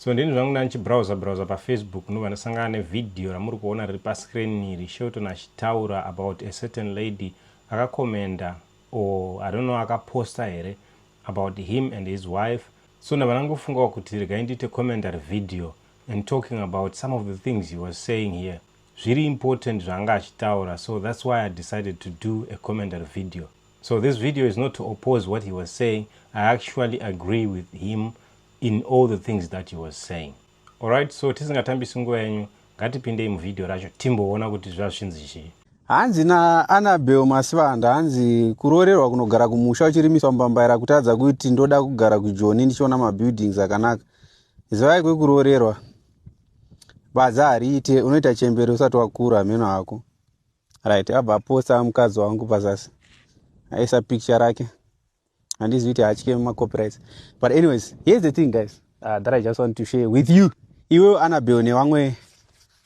So ndini zvangu browser pa Facebook no vanasangana nevidhio ramuri kuona riri pa screen iri Shelton achitaura about a certain lady akakomenda or I don't know akaposta here about him and his wife. So ndavanangofunga kuti regai ndite commentary video and talking about some of the things he was saying here. Really important zvanga achitaura, so that's why I decided to do a commentary video. So this video is not to oppose what he was saying. I actually agree with him in all the things that he was saying. Alright, so tisingatambisi nguva yenyu, ngatipindei muvidhio racho timboona kuti zvazvinzi chii. Hanzi na Annabel Masivanda hanzi kurorerwa kunogara kumusha uchirimiswa mbambaira kutadza kuti ndoda kugara kuJoni ndichiona mabuildings akanaka. Zivai kurorerwa. Baza ariite unoita chembere usati wakura meno ako. Right, abva posta mukadzi wangu pazasi. Aisa picture rake. And this video achike ma copyrights. But anyways, here's the thing guys that I just want to share with you. Iwe Annabel ne wamwe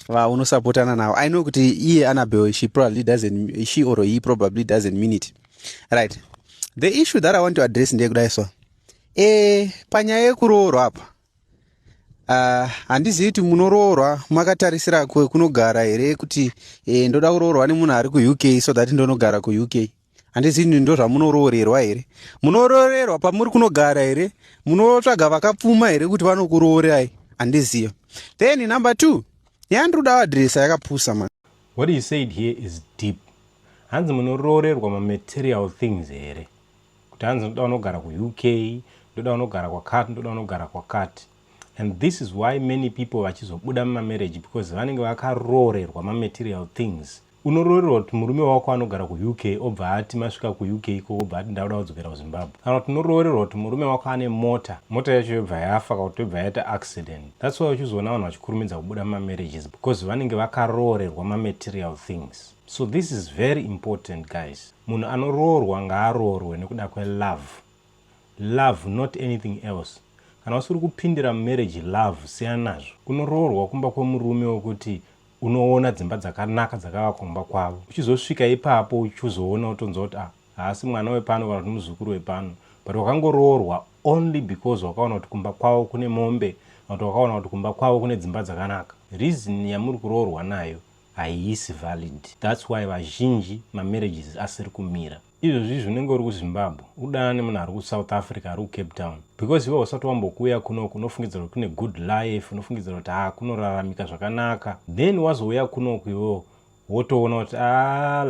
unosupportana nawo. I know kuti iye Annabel she probably doesn't mean it. Right. The issue that I want to address ndekudai so. Panyaya yekuroorwa apa. Handizivi kuti munoroorwa makatarisira kunogara here kuti ndoda kuroorwa nemunhu ari ku-UK so that ndonogara ku-UK. Handizivi ndo zvamunoroorerwa here. Munoroorerwa pamuri kunogara here. Munotsvaga vakapfuma here kuti vanokuroorerai. Handizivi. Then number 2. Yandoda adresa yakapusa man. What he said here is deep. Hanzi munoroorerwa material things here. Kuti hanzi ndoda unogara ku-UK, ndoda unogara kwakati, ndoda unogara kwakati. And this is why many people vachizobuda marriage because vanenge vakaroorerwa material things. Unororerwa kuti murume wako anogara ku-UK obva ati masvika ku-UK iko obva ati ndauda kudzokera kuZimbabwe. Kana kuti unororerwa kuti murume wako ane mota yacho yobva yafa kana kuti yobva yaita accident. That's why uchizoona vanhu vachikurumidza kubuda marriages because vanenge vakaroorerwa material things. So this is very important guys. Munhu anoroorwa ngaaroorwe nekuda kwe-love. Love, not anything else. Kana usiri kupindira marriage love siyanazvo. Kunoroorwa kumba kwemurume wokuti unoona dzimba dzakanaka dzakavakwa kumba kwavo. Uchizosvika ipapo uchizoona utonzwa kuti haasi mwana wepano kana kuti muzukuru wepano. But wakangoroorwa only because wakaona kuti kumba kwavo kune mombe, kana wakaona kuti kumba kwavo kune dzimba dzakanaka. Reason yamuri kuroorwa nayo haisi valid. That's why vazhinji marriages asiri kumira. Izvozvi zvinenge uri kuZimbabwe udana nemunhu ari kuSouth Africa ari kuCape Town because iwe usati wambokuya kunoku unofungidzira kuti kune good life, unofungidzira kuti kunoraramika zvakanaka, then wazouya kunoku iwewo wotoona kuti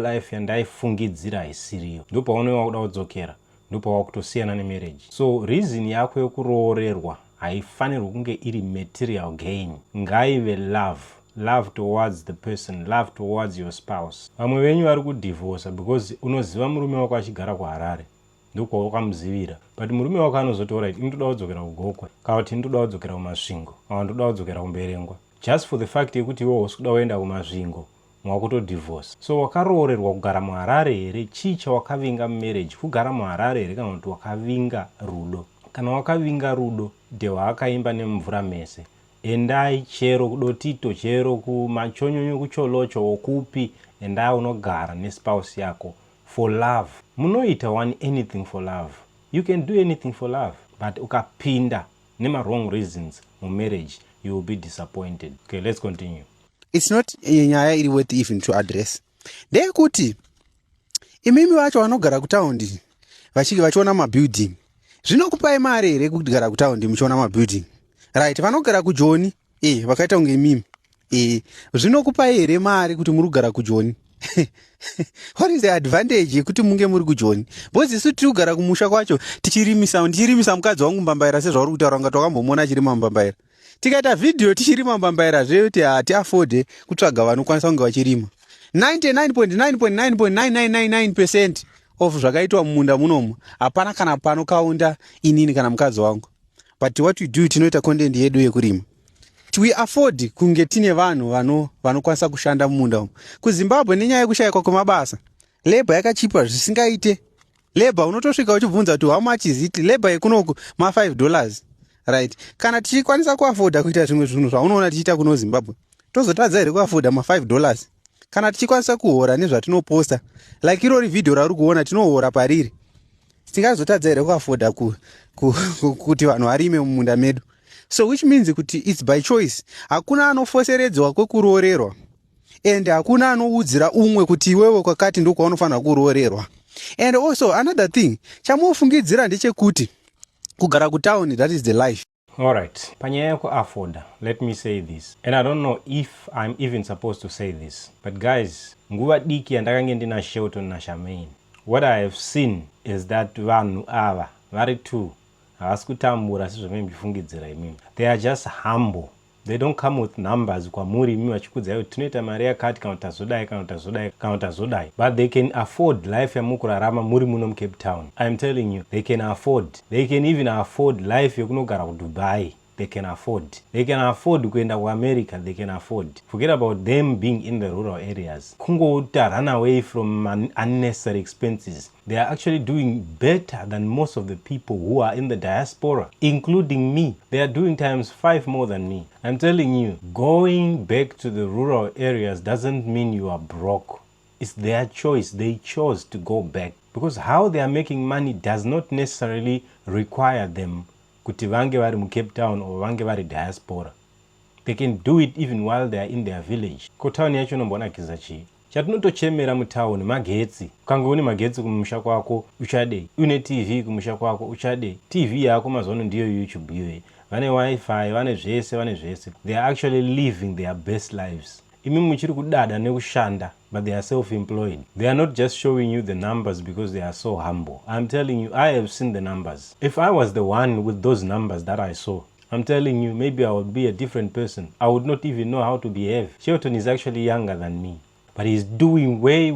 life yandaifungidzira haisiriyo, ndipo paunoiwa kuda kudzokera, ndipo wakutosiyana nemarriage. So reason yako yekuroorerwa haifanirwi kunge iri material gain, ngaive love towards the person, love towards your spouse. Vamwe venyu vari kudivorce because unoziva murume wako achigara kuHarare ndiko wakamuzivira, but murume wako anozoti alright ndoda kudzokera kuGokwe kana kuti ndoda kudzokera kuMasvingo kana ndoda kudzokera kuMberengwa just for the fact yekuti iwe usikuda kuenda kuMasvingo mwakutodivorce. So wakaroorerwa kugara muHarare here? Chii chawakavinga marriage? Kugara muHarare here kana kuti wakavinga rudo? Kana wakavinga rudo ndewakaimba nemvura mese, endai chero kudotito, chero kumachonyonyo, kucholocho, okupi, endai unogara nespouse yako for love. Munoita one anything for love. You can do anything for love, but ukapinda nema wrong reasons mu marriage, you will be disappointed. Okay, let's continue. It's not nyaya iri worth even to address. Ndekuti imimi vacho vanogara kutaundi vachiona mabuilding, zvinokupai mari here kugara kutaundi muchiona mabuilding? Right, vanogara kuJoni vakaita unge mimi zvinokupa here mari kuti muri kugara kuJoni? What is the advantage yekuti munge muri kuJoni? Because isu tiri kugara kumusha kwacho tichirimisa mukadzi wangu mbambaira sezvauri kutaura kunge twakambomuona achirima mbambaira. Tikaita video tichirima mbambaira zvekuti hatiafode kutsvaga vanokwanisa kunge vachirima. 99.99999% of zvakaitwa mumunda munomu hapana kana panokaunda inini kana mukadzi wangu. But what we do tinoita content yedu yekurima. We afford kunge tine vanhu vanokwanisa kushanda mumunda umu. KuZimbabwe nenyaya yekushayikwa kwemabasa, labor yakachipa zvisingaite. Labor unotosvika uchibvunza kuti how much is it? Labor yekunoku $5. Right? Kana tichikwanisa kuafoda kuita zvimwe zvinhu zvaunoona tichiita kuno Zimbabwe, tozotadza here kuafoda $5. Kana tichikwanisa kuhora nezvatinoposta, like irori video rauri kuona tinohora pariri, tingazotadza here kuafoda kuti vanhu varime mumunda medu. So which means kuti it's by choice. Hakuna anofoseredzwa kwekuroorerwa. And hakuna anoudzira umwe kuti iwewe kwakati ndiko kwaunofanira kuroorerwa. And also another thing, chamufungidzira ndechekuti kugara kutauni, that is the life. Alright, panyaya kuafford, let me say this. And I don't know if I'm even supposed to say this. But guys, nguva diki yandakange ndina Shelton na Charmaine. What I have seen is that vanhu ava vari two havasi kutambura sezvamembifungidzira imimi. They are just humble. They don't come with numbers kwamuri imi vachikudzai kuti tinoita mari yakati kana utazodai kana utazodai kana utazodai. But they can afford life yamukurarama muri muno muCape Town. I'm telling you, they can afford. They can even afford life yokunogara kuDubai. They can afford. They can afford kuenda kuAmerica. They can afford. Forget about them being in the rural areas. Kungouta run away from unnecessary expenses. They are actually doing better than most of the people who are in the diaspora, including me. They are doing ×5 more than me. I'm telling you, going back to the rural areas doesn't mean you are broke. It's their choice. They chose to go back. Because how they are making money does not necessarily require them kuti vange vari muCape Town or vange vari diaspora. They can do it even while they are in their village. Ko town yacho nombonakiza chii? Chatinotochemera mutauni magetsi. Ukanga une magetsi kumusha kwako uchade. Une TV kumusha kwako uchade. TV yako mazono ndiyo YouTube iyoyi. Vane wifi, vane zvese. They are actually living their best lives. Imi muchiri kudada nekushanda, but they are self-employed. They are not just showing you the numbers because they are so humble. I'm telling you, I have seen the numbers. If I was the one with those numbers that I saw, I'm telling you, maybe I would be a different person. I would not even know how to behave. Shelton is actually younger than me, but he's doing way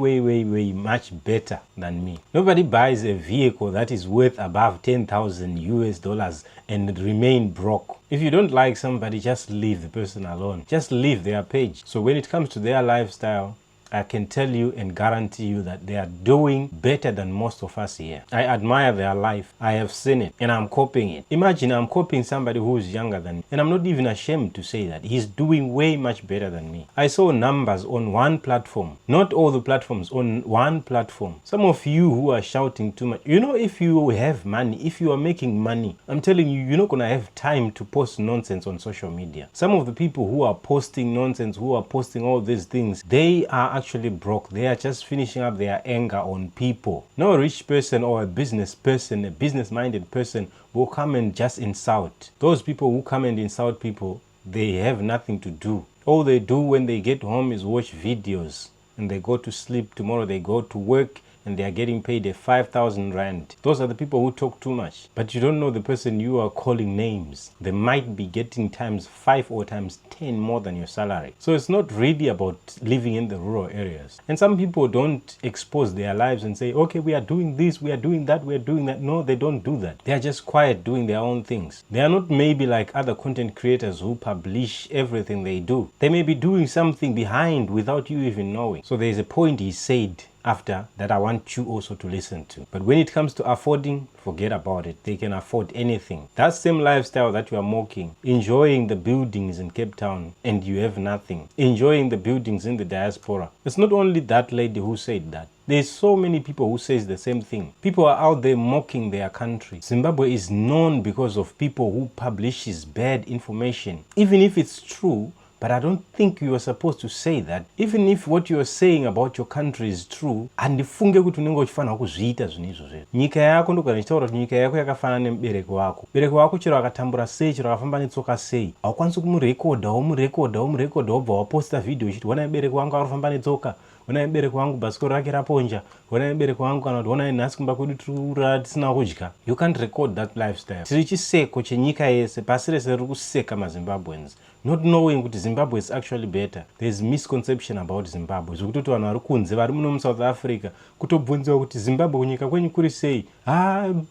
much better than me. Nobody buys a vehicle that is worth above $10,000 and remain broke. If you don't like somebody, just leave the person alone. Just leave their page. So when it comes to their lifestyle, I can tell you and guarantee you that they are doing better than most of us here. I admire their life. I have seen it and I'm copying it. Imagine I'm copying somebody who is younger than me, and I'm not even ashamed to say that. He's doing way much better than me. I saw numbers on one platform, not all the platforms, on one platform. Some of you who are shouting too much, you know, if you have money, if you are making money, I'm telling you, you're not gonna have time to post nonsense on social media. Some of the people who are posting nonsense, who are posting all these things, they are actually broke. They are just finishing up their anger on people. No rich person or a business person, a business-minded person will come and just insult. Those people who come and insult people, they have nothing to do. All they do when they get home is watch videos and they go to sleep. Tomorrow they go to work and they are getting paid a 5,000 rand. Those are the people who talk too much. But you don't know the person you are calling names. They might be getting ×5 or ×10 more than your salary. So it's not really about living in the rural areas. And some people don't expose their lives and say, okay, we are doing this, we are doing that, we are doing that. No, they don't do that. They are just quiet doing their own things. They are not maybe like other content creators who publish everything they do. They may be doing something behind without you even knowing. So there's a point he said after that I want you also to listen to. But when it comes to affording, forget about it. They can afford anything. That same lifestyle that you are mocking, enjoying the buildings in Cape Town and you have nothing, enjoying the buildings in the diaspora. It's not only that lady who said that. There's so many people who says the same thing. People are out there mocking their country. Zimbabwe is known because of people who publishes bad information. Even if it's true, but I don't think you are supposed to say that. Even if what you are saying about your country is true, handifunge kuti unenge uchifanira kuzviita zvinhu izvozvo. Nyika yako ndogara ndichitaura kuti nyika yako yakafanana nemubereki wako. Mubereki wako chero akatambura sei, chero akafamba netsoka sei, haukwanisi kumurekodha, wobva waposta vhidhiyo uchiti wona mubereki wangu arikufamba netsoka, wona mubereki wangu bhasikoro rake raponja, wona mubereki wangu kana kuti wona nhasi kumba kwedu tirikura tisina kudya. You can't record that lifestyle. Tiri chiseko chenyika yese, pasi rese riri kuseka maZimbabweans. Not knowing kuti Zimbabwe is actually better. There's misconception about Zimbabwe. Zvekutoti vanhu vari kunze vari muno muSouth Africa kutobvunziwa kuti Zimbabwe kunyika kwenyu kuri sei?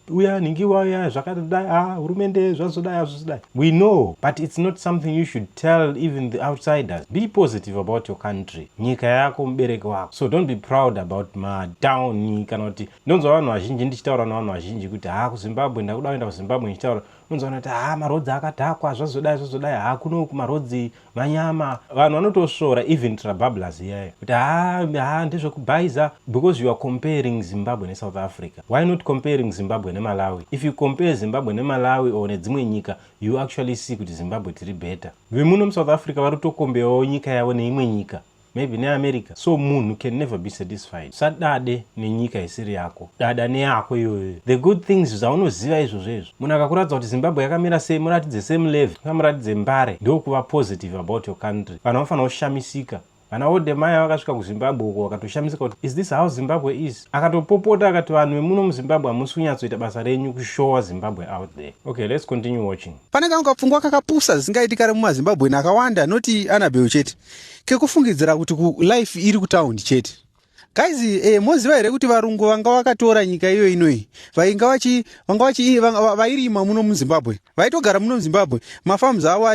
Uya nhingiwa uya zvakadai, hurumende zvazodai. We know, but it's not something you should tell even the outsiders. Be positive about your country. Nyika yako mubereki wako. So don't be proud about town kana kuti ndonzwa vanhu vazhinji ndichitaura navanhu vazhinji kuti kuZimbabwe ndakuda kuenda kuZimbabwe ndichitaura unzoona kuti marodzi akadhakwa zvazodai kunoku marodzi manyama. Vanhu vanotosvora even trabablas iyayo kuti ndezvekubhaiza, because you are comparing Zimbabwe neSouth Africa. Why not comparing Zimbabwe neMalawi? If you compare Zimbabwe neMalawi or nedzimwe nyika, you actually see kuti Zimbabwe tiri better. Vemuno muSouth Africa varutokombewo nyika yavo neimwe nyika, maybe neAmerica. So munhu can never be satisfied. Sadade nenyika isiri yako, dada neyako iyoyo. The good things zvaunoziva izvozvo. Munhu akakuratidza kuti Zimbabwe yakamira sei, muratidze same level, muratidze mbare, ndokuva positive about your country. Vanhu vanofanira kushamisika. Vana Odemaya vakasvika kuZimbabwe uko vakatoshamisika kuti is this how Zimbabwe is? Akatopopota akati vanhu vemuno muZimbabwe hamusi kunyatsoita basa renyu kushowa Zimbabwe out there. Okay, let's continue watching. Pane kamwe kapfungwa kakapusa zvisingaitika mumaZimbabwe akawanda, noti Annabelle chete, kekufungidzira kuti life iri kutaundi chete. Guys, moziva here kuti varungu vanga vakatora nyika iyo inoyi, vairima muno muZimbabwe, vaitogara muno muZimbabwe, mafarms avo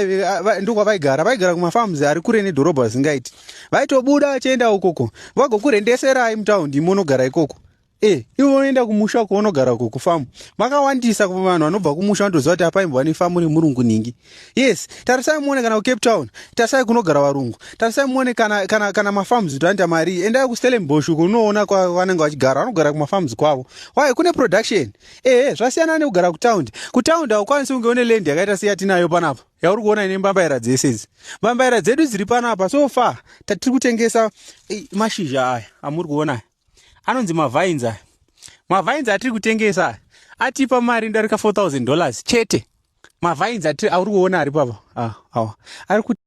ndokwa vaigara kumafarms ari kure nedhorobha risingaiti. Vaitobuda vachienda ukoko, vagokurendeserai mutaundi munogara ikoko. Ivo voenda kumusha kuonogara uko kufamu. Makawandisa kwa vanhu vanobva kumusha vandoziva kuti apa imbwa nefamu nemurungu ningi. Yes, tarisai muone kana Cape Town, tarisai kunogara varungu. Tarisai muone kana mafarms utanda mari, endai kuStellenbosch kunoona kwa vanenge vachigara, vanogara kumafarms kwavo. Why kune production? Zvasiyana nekugara kutaundi. Kutaundi haukwanisi kunge une land yakaita seyatinayo panapa. Yauri kuona ine mbambaira dzese idzi. Mbambaira dzedu dziri panapa so far tatiri kutengesa mashizha aya amuri kuona. Anonzi mavines aya. Mavines atiri kutengesa atipa mari ndarika $4,000 chete. Mavines auri kuona ari papa. Ari kuti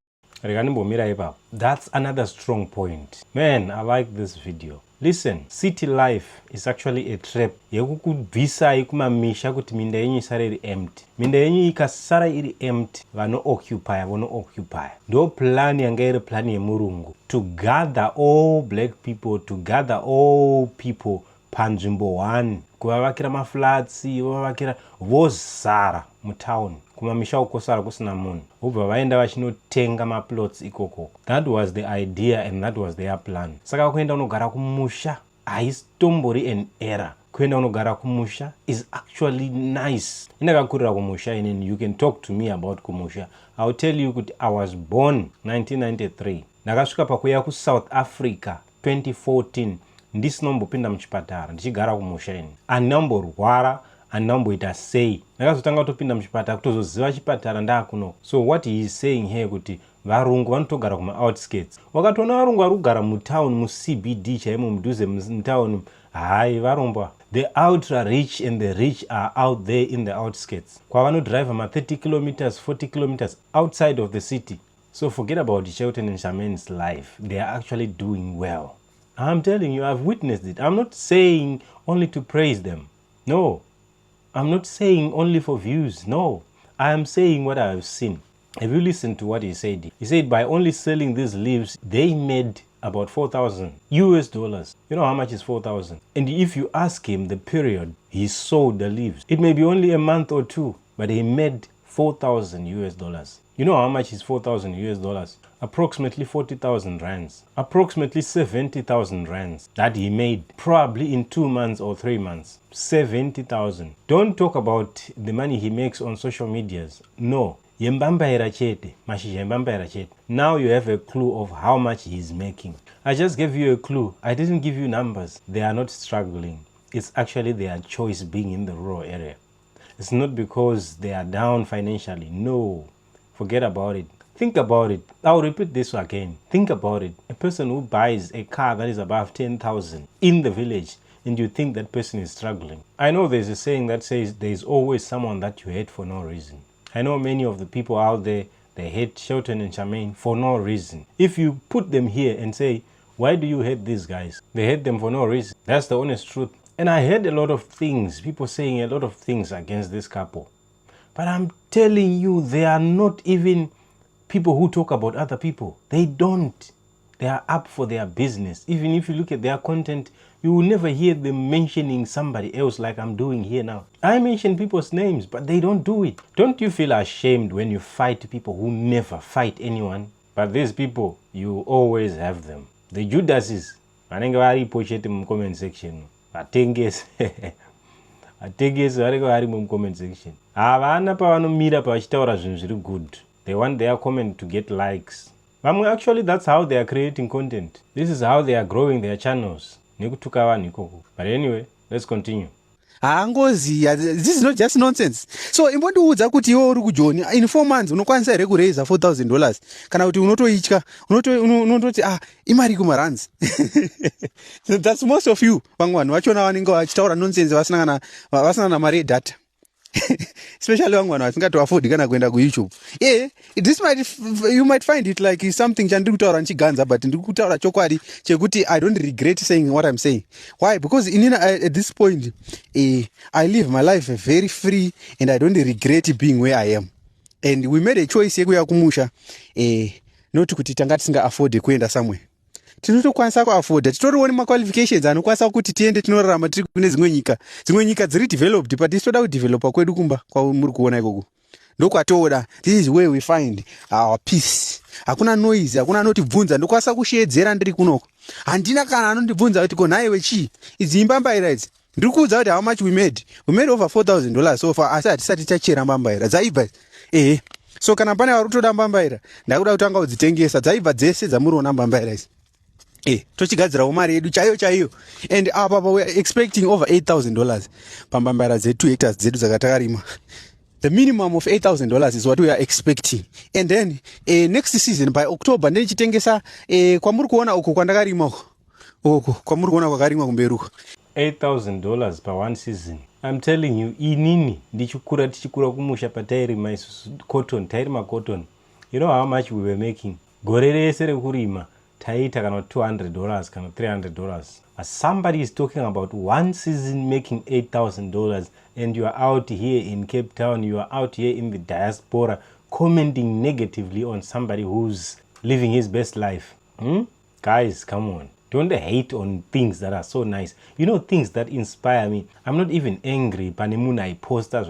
Reganimbomira ipapo. That's another strong point. Man, I like this video. Listen, city life is actually a trap. Yekukubvisai kumamisha kuti minda yenyu isare iri empty. Minda yenyu ikasara iri empty, vano occupy. Ndo plan yanga iri plan yemurungu. To gather all black people, to gather all people panzvimbo one. Kuvavakira maflats, kuvavakira vozara mutown. Kumamisha ukosara kusina munhu. Ubva vaenda vachinotenga maplots ikoko. That was the idea and that was their plan. Saka kuenda unogara kumusha haisitombori an error. Kuenda unogara kumusha is actually nice. Indakakurira kumusha and you can talk to me about kumusha. I'll tell you kuti I was born 1993. Ndakasvika pakuya kuSouth Africa 2014. Ndisinombopinda muchipatara ndichigara kumusha ini. Andamborwara andamboita sei. Ndakazotanga kutopinda muchipatara kutozoziva chipatara ndakuno. So what he is saying here kuti varungu vanotogara kuma outskirts. Wakatoona varungu vari kugara mutown muCBD chaimo mudhuze mutown, hai varomba. The ultra rich and the rich are out there in the outskirts. Kwavanodrive ma 30 kilometers, 40 kilometers outside of the city. So forget about Shelton and Charmaine's life. They are actually doing well. I'm telling you, I've witnessed it. I'm not saying only to praise them. No. I'm not saying only for views. No. I am saying what I have seen. Have you listened to what he said? He said by only selling these leaves, they made about $4,000 US. You know how much is 4,000? And if you ask him the period he sold the leaves, it may be only a month or two, but he made $4,000 US. You know how much is $4,000 US? Approximately 40,000 rands. Approximately 70,000 rands that he made probably in 2 months or 3 months. 70,000. Don't talk about the money he makes on social medias. No. Yembambaira chete. Mashija yembambaira chete. Now you have a clue of how much he is making. I just gave you a clue. I didn't give you numbers. They are not struggling. It's actually their choice being in the rural area. It's not because they are down financially. No. Forget about it. Think about it. I'll repeat this again. Think about it. A person who buys a car that is above 10,000 in the village, and you think that person is struggling. I know there's a saying that says there's always someone that you hate for no reason. I know many of the people out there, they hate Shelton and Charmaine for no reason. If you put them here and say, why do you hate these guys? They hate them for no reason. That's the honest truth. And I heard a lot of things, people saying a lot of things against this couple. But I'm telling you, they are not even people who talk about other people. They don't. They are up for their business. Even if you look at their content, you will never hear them mentioning somebody else like I'm doing here now. I mention people's names, but they don't do it. Don't you feel ashamed when you fight people who never fight anyone? But these people, you always have them. The Judases, vanenge varipo chete mu comment section. Atengese. atengesi variko varimo mucomment section havana pavanomira pavachitaura zvinhu zviri good. They want their comment to get likes. Actually, that's how they are creating content. This is how they are growing their channels. Nekutuka vanhu ikoko. But anyway, let's continue. Haangoziya, this is not just nonsense. So imbondiudza kuti iwe uri kujoni in 4 months unokwanisa here kuraise $4,000 kana kuti unotoitya unototi imari kumarands. That's most of you. Vamwe vanhu vachona vanenge vachitaura nonsense vasina na mari yedata. Especially vamwe vanhu vasingatoafford kana kuenda kuYouTube. You might find it like something chandiri kutaura nchiganza, but ndiri kutaura chokwadi chekuti I don't regret saying what I'm saying. Why? Because at this point I live my life very free and I don't regret being where I am. And we made a choice yekuya kumusha not kuti tanga tisinga afford kuenda somewhere. Tinotokwanisa kuafforda, titoriwo qualifications anokwanisa kuti tiende tinorarama tiri kune dzimwe nyika dziri developed, but tisoda kudevelopa kwedu kumba kwamuri kuona ikoko. Ndokwatoda, this is where we find our peace. Hakuna noise, hakuna anotibvunza, ndokwanisa kushedzera ndiri kunoko. Handina kana anondibvunza kuti ko naiwe chi idzi imbambaira idzi. Ndiri kuudza kuti how much we made over $4,000 so far, asi hatisati tachera mbambaira dzaibva. So kana pane vari kutoda mbambaira ndakuda kutanga kudzitengesa dzaibva dzese dzamuriona mbambaira idzi. Tochigadzirawo mari yedu chaiyo. And apa we're expecting over $8,000 pambambaira dzedu 2 hectares dzedu dzakatakarima. The minimum of $8,000 is what we are expecting. And then next season by October ndichitengesa kwamuri kuona uko kwandakarima uko kwamuri kuona kwakarimwa kumberuko. $8,000 per one season. I'm telling you, inini tichikura kumusha patairima tairima cotton. You know how much we were making? Gore rese rekurima taita kana $200 kana $300. As somebody is talking about one season making $8,000 and you are out here in Cape Town, you are out here in the diaspora commenting negatively on somebody who's living his best life. Guys, come on. Don't hate on things that are so nice. You know, things that inspire me. I'm not even angry panemuna I poster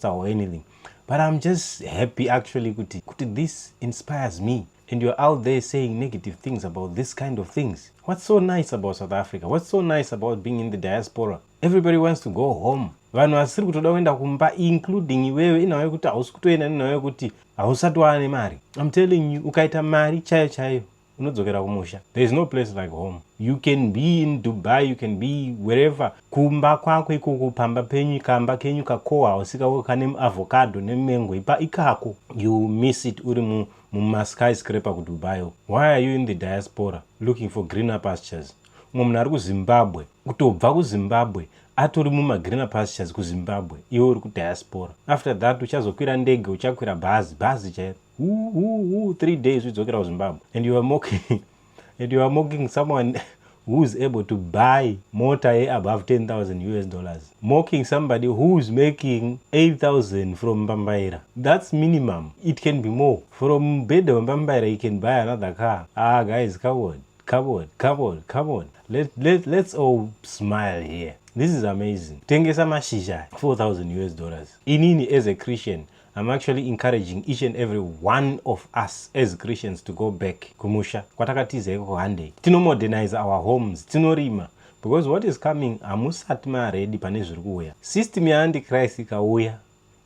or anything. But I'm just happy actually kuti this inspires me. And you're out there saying negative things about this kind of things. What's so nice about South Africa? What's so nice about being in the diaspora? Everybody wants to go home. Vanhu vasiri kutoda kuenda kumba, including iwewe inawe kuti hausi kutoenda inawe kuti hausati waane mari. I'm telling you, ukaita mari chaiyo unodzokera kumusha. There is no place like home. You can be in Dubai, you can be wherever. Kumba kwako ikoko pamba penyu kamba kenyu kakoa usika kane avocado nemengo ipa ikako. You miss it uri mu skyscraper ku Dubai. Why are you in the diaspora looking for greener pastures? Munhu ari ku Zimbabwe, kutobva ku Zimbabwe atori mu greener pastures ku Zimbabwe, iwe uri ku diaspora. After that uchazokwira ndege, uchakwira bhazi chairo. 3 days udzokera ku Zimbabwe. And you are mocking someone who's able to buy motor above $10,000. Mocking somebody who's making 8,000 from Mbambaira. That's minimum. It can be more. From Bedo Mbambaira you can buy another car. Guys, come on. Let's all smile here. This is amazing. Tengesa mashija $4,000. Inini as a Christian, I'm actually encouraging each and every one of us as Christians to go back kumusha kwatakatiza iko hande tino modernize our homes tinorima, because what is coming amusati ready pane zviri kuuya. System ya Antichrist ikauya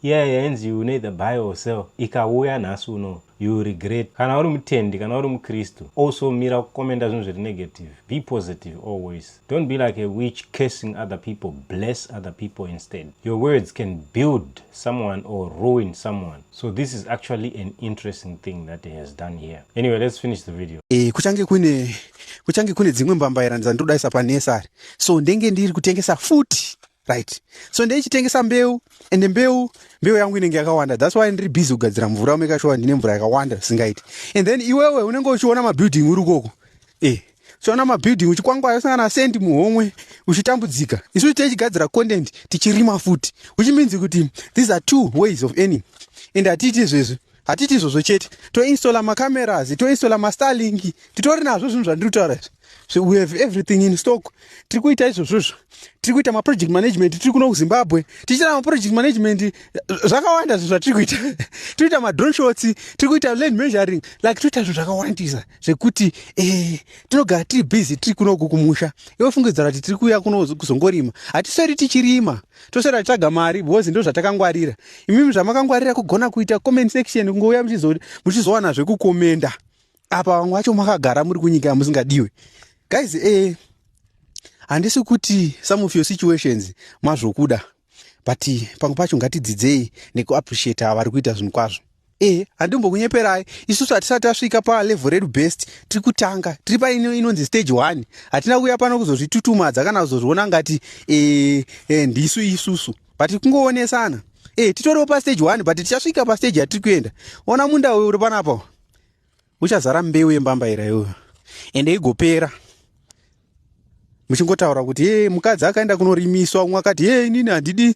yaenzi you neither buy or sell ikauya nhasi uno you regret. Kana uri mutendi kana uri mukristu also mira kukomenda zvinhu zviri negative. Be positive always. Don't be like a witch cursing other people. Bless other people instead. Your words can build someone or ruin someone. So this is actually an interesting thing that he has done here. Anyway, let's finish the video. Kuchange kune dzimwe mbambaira dzandodaisa panesari. So ndenge ndiri kutengesa futi. Right. So ndeichitengesa mbeu and mbeu yangu inenge yakawanda. That's why ndiri busy kugadzira mvura make sure ndine mvura yakawanda singaiti. And then iwewe unenge uchiona mabuilding uri koko. Uchiona mabuilding uchikwangwa usangana send muhomwe uchitambudzika. Isu tichigadzira content tichirima futi. Which means kuti these are two ways of earning. And hatiti izvozvo chete. Toinstalla macameras, toinstalla Starlink, titori nazvo zvinhu zvandiri kutaura. So we have everything in stock. Tiri kuita izvozvozvo. Tiri kuita ma-project management, tiri kuno kuZimbabwe. Tichita ma-project management, zvakawanda zvinhu zvatiri kuita. Tiri kuita ma-drone shots, tiri kuita land measuring, like tiri kuita zvinhu zvakawandisa. Zvekuti, tinogara tiri busy, tiri kuno kumusha. Iwe fungidzira kuti tiri kuuya kuno kuzongorima. Hatisweri tichirima. Toswera tichitsvaga mari, because ndo zvatakangwarira. Imimi zvamakangwarira kugona kuita comment section, kungouya muchizowana zvekukomenda. Apa vamwe vacho makagara muri kunyika musingadiwe. Guys, handisi kuti some of your situations mazvokuda, but pamwe pacho ngatidzidzei nekuappreciate vari kuita zvinhu kwazvo. Handimbokunyeperai, isusu hatisati tasvika palevel redu best, tiri kutanga, tiri inonzi stage 1. Hatina kuuya pano kuzozvitutumadza kana kuzozviona ngati ndisu isusu, but kungoonesana. Titoriwo pa stage 1, but tichasvika pa stage yatiri kuenda. Ona munda uyu uri panapa, uchazara mbeu yembambaira iyoyo, ende igopera. Muchingotaura kuti mukadzi akaenda kunorimiswa, umwe akati inini handidi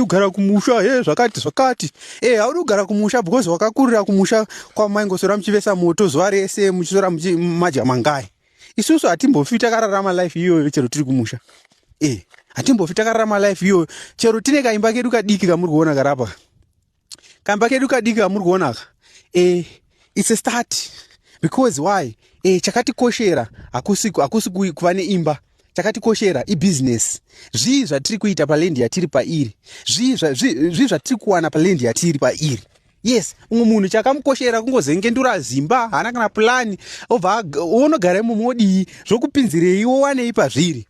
kugara kumusha, zvakati. Haudi kugara kumusha because wakakurira kumusha kwamaingosora muchivesa moto zuva rese muchisora muchimadya mangai. Isusu hatimbofi takararama life iyoyo chero tiri kumusha. Hatimbofi takararama life iyoyo chero tine kaimba kedu kadiki kamuri kuona karapa. Kaimba kedu kadiki kamuri kuona ka. It's a start. Because why? Chakatikoshera hakusi kuva neimba. Chakatikoshera ibusiness. Zvii zvatiri kuita palendi yatiri pairi. Zvii zvatiri kuwana palendi yatiri pairi. Yes, umwe munhu chakamukoshera kungozengendura zimba, hana kana plani, obva unogara mumodii, zvokupinzirei wowanei pazviri.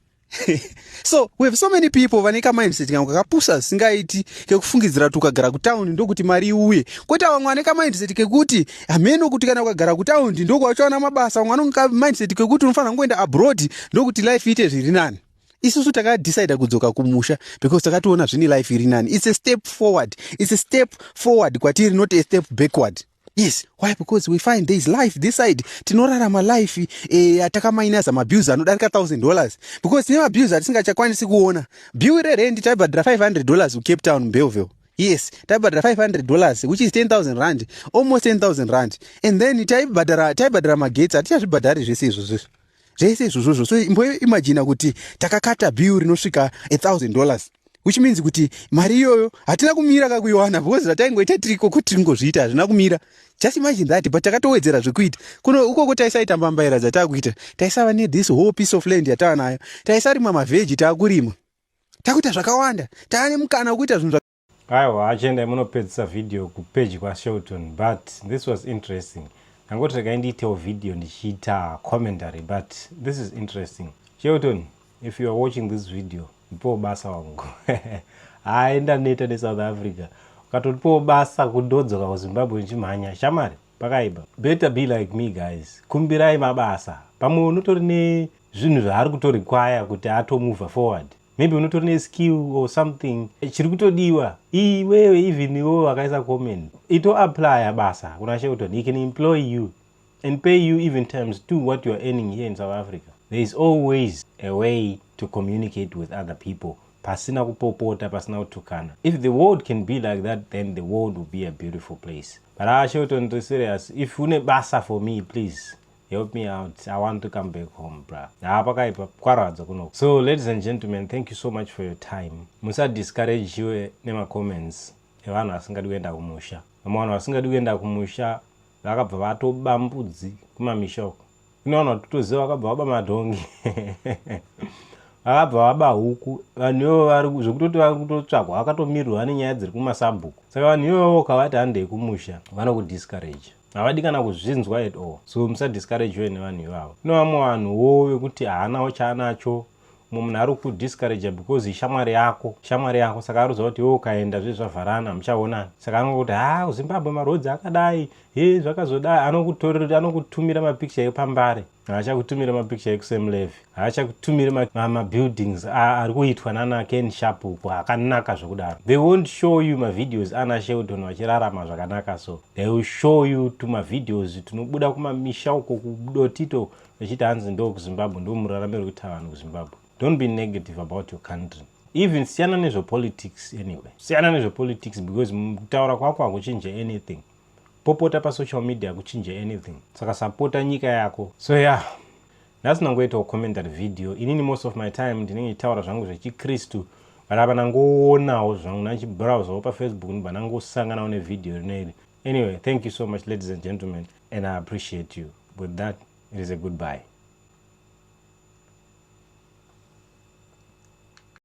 So we have so many people vaneka mindset kangu kakapusa singaiti kekufungidzira kuti ukagara kutaundi ndokuti mari iuye. Kweta vamwe vaneka mindset kekuti hameno kuti kana ukagara kutaundi ndokwachaona mabasa, vamwe vanonga mindset kekuti unofanira kungoenda abroad ndokuti life iite zviri nani. Isusu takadecide kudzoka kumusha because takationa zvini life iri nani. It's a step forward. It's a step forward kwatiri, not a step backward. Yes, why? Because we find there is life this side. Tinorarama life atakamainaza mabills anodarika $1,000 because tine mabills atisingachakwanisi kuona. Bill rerent taibhadhira $500 kuCape Town, Belleville. Yes, taibhadhira $500 which is 10,000 rand, almost 10,000 rand. And then taibhadhira magetsi hatichazvibhadhari zvese izvozvo. So imagine kuti takakata bill rinosvika $1,000. Which means kuti mari iyoyo hatina kumira kakuiwana because zvataingoita tiriko kuti tingozviita hazvina kumira. Just imagine that, but takatowedzera zvekuita. Kuno ukoko taisaita mbambaira dzatakuita. Taisava this whole piece of land yatanayo. Taisarima mavheji takurima. Takuita zvakawanda. Taane mukana wekuita zvinhu. Aiwa, achenda munopedzisa video kupage kwaShelton, but this was interesting. Nangoti rekaindiitewo video ndichiita commentary, but this is interesting. Shelton, if you are watching this video, ndipo basa wangu. Aenda neta neSouth Africa. Ukatotipo basa kudodzoka kuZimbabwe nchimhanya. Shamari, pakaiba. Better be like me, guys. Kumbirai mabasa. Pamwe unotori nezvinhu zvaari kutorequire kuti atomove forward. Maybe unotori neskill or something. Chiri kutodiwa. Iwewe even iwewe wakaisa comment. Ito apply basa. Kuna Shelton, he can employ you and pay you even times 2 what you are earning here in South Africa. There is always a way to communicate with other people. Pasina kupopota, pasina kutukana. If the world can be like that, then the world will be a beautiful place. But Shelton, to serious, if you need basa for me, please help me out. I want to come back home, bruh. So, ladies and gentlemen, thank you so much for your time. Musa discourage you nema comments. Evana asingadi kuenda kumusha. Vamwana vasingadi kuenda kumusha, vakabva vatobambudzi kumamisha. Kunoona tutoziva vakabva vaba madhongi. Vakabva vaba huku. Vanhuwo vari zvekutoti vari kutotsvagwa vakatomirwa nenyaya dziri kumasabhuku. Saka vanhuwo ukavati handei kumusha, vanokudiscourage. Havadi kana kuzvinzwa at all. So musadiscourage nevanhu ivavo. Kune vamwe vanhuwo vekuti haanawo chaanacho. Mumwe munhu ari kudiscourage because shamwari yako. Saka arudzwa kuti ukaenda zvezvavharana muchaonana. Saka anongoti kuZimbabwe marodzi akadai, zvakazodai, anokutumira mapicture epambare. Haachakutumira mapicture ekuSam Levy. Haachakutumira mabuildings ari kuitwa nana Ken Sharp upo akanaka zvokudaro. They won't show you mavideos ana Shelton vachirarama zvakanaka so. They will show you tumavideos tunobuda kumamisha uko kudotito vachiti hanzi ndo kuZimbabwe ndo muraramiro kuti vanhu kuZimbabwe. Don't be negative about your country. Even siyana nezvepolitics anyway. Siyana nezvepolitics because kutaura kwako hakuchinje anything. Popota pa social media hakuchinje anything. Saka supporta nyika yako. So yeah, nhasi nangoitawo commentary video. Inini most of my time ndinenge taura zvangu zvechikristu, but apa nangoonawo zvangu nachibrowsawo pafacebook ndibva nangosanganawo nevidhio rineri. Anyway, thank you so much ladies and gentlemen, and I appreciate you. With that, it is a goodbye.